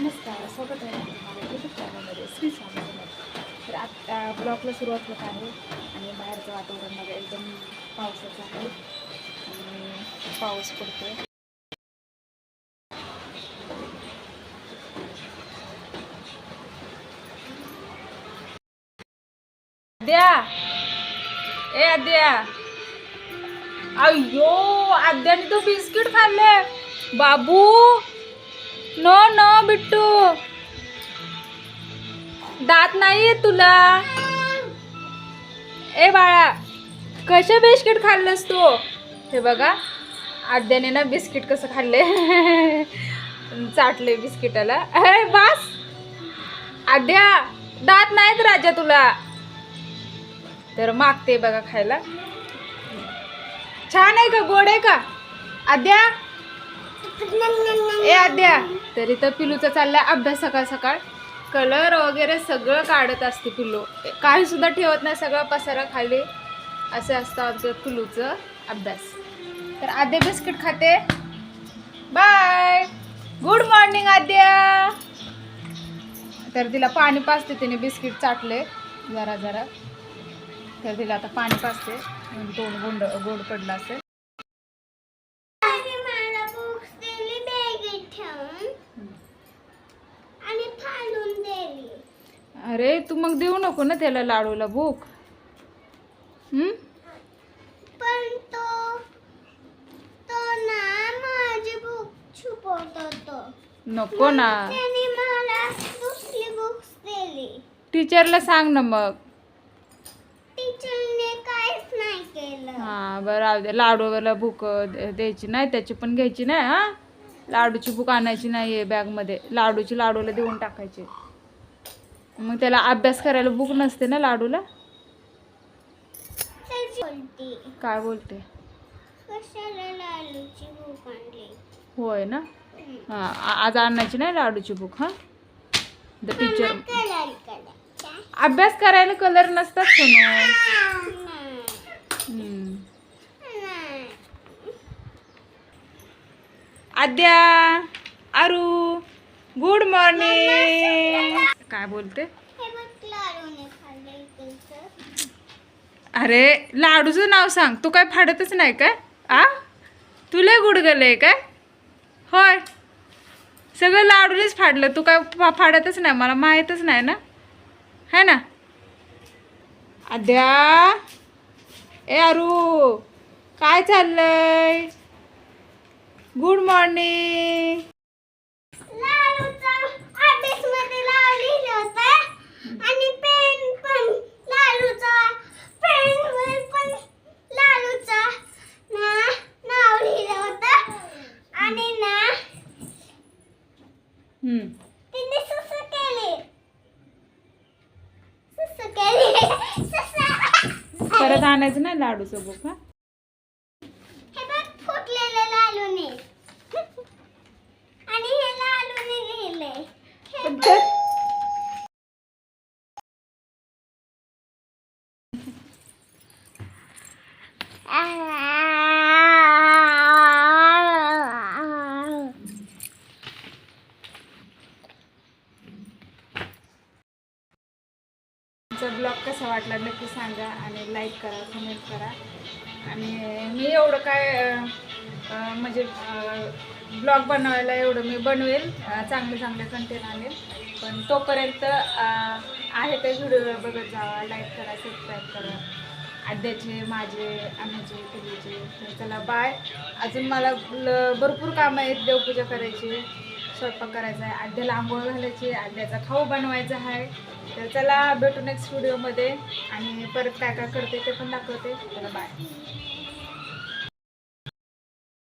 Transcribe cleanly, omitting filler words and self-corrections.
नमस्कार, स्वागत आहे माझ्या यूट्यूब चॅनलमध्ये श्री स्वामी समर्थ. तर आता ब्लॉगला सुरुवात होत आहे आणि बाहेरचं वातावरण बघा एकदम पावसाचं आहे आणि पाऊस पडतोय. आद्या, ए आद्या, अय्यो आद्याने तो बिस्किट खाल्ले. बाबू नो नो बिट्टू, दात नाहीये तुला. ए बाळा, कशा बिस्किट खाल्लंस तू? हे बघा आद्याने ना बिस्किट कसं खाल्ले. चाटले बिस्किटाला. अरे बास आद्या, दात नाहीत राजा तुला. तर मागते बघा खायला. छान आहे का, गोड आहे का आद्या? ए आद्या, तरी तर पिलूचा चाललाय अभ्यास. सकाळ सकाळ कलर वगैरे सगळं काढत असते पिलू, काही सुद्धा ठेवत नाही, सगळं पसारा खाली. असं असतं आमचं पिलूचं अभ्यास. तर आद्या बिस्किट खाते. बाय, गुड मॉर्निंग आद्या. तर तिला पाणी पाजते, तिने बिस्किट चाटले जरा जरा. तर तिला आता पाणी पाजते, तोंड गोड पडलं असेल. अरे तू मग देऊ नको ना त्याला लाडूला भूक. पण तो ना माझी भूक छुपवतो. नको ना, त्याने मला दुसरी बुक्स दिली. टीचरला सांग ना मग. टीचरने काहीच नाही केलं. हा बरं, राहू दे. लाडूला भूक द्यायची नाही, त्याची पण घ्यायची नाही. हा, लाडूची भूक आणायची नाही बॅगमध्ये. लाडूला देऊन टाकायची. मग त्याला अभ्यास करायला भूक नसते ना लाडूला. काय बोलते? कशाला लाडूची भूक आणली? होय ना. हा, आज आणायची नाही लाडूची भूक. हा, द टीचर. अभ्यास करायला कलर नसतात सोनू. आद्या, आरू, गुड मॉर्निंग. काय बोलते? अरे लाडूचं नाव सांग. तू काय फाडतच नाही काय? तुला गुडगलंय काय? होय, सगळं लाडूनेच फाडलं. तू काय फाडतच नाही, मला माहीतच नाही ना, है ना. आद्या, ए आरू, काय चाललंय? Good morning. आणि पेन पण लालूचा, पेनवर पण लालूचा नाव लिहिलं होतं. आणि ना तिने सुसू केली. परत आणायचं नाही लाडूचं बुक. हा, हे बघ, फुटलेलं लालूने. आणि हे लालूने लिहिलंय. हे बघ. ब्लॉग कसा वाटला नक्की सांगा आणि लाईक करा, कमेंट करा. आणि मी एवढं काय म्हणजे ब्लॉग बनवायला एवढं मी बनवेल, चांगले कंटेंट आणेल. पण तोपर्यंत आहे ते व्हिडिओ बघत जावा, लाईक करा, सबस्क्राईब करा. आद्याचे, माझे, आम्हीचे, तुझे. तर चला बाय. अजून मला भरपूर कामं आहेत. देवपूजा करायची, स्वयंपाक करायचा आहे, आद्याला आंघोळ घालायची, आद्याचा खाऊ बनवायचा आहे. तर चला भेटू नेक्स्ट व्हिडिओमध्ये. आणि परत काय काय करते ते पण दाखवते. चला बाय.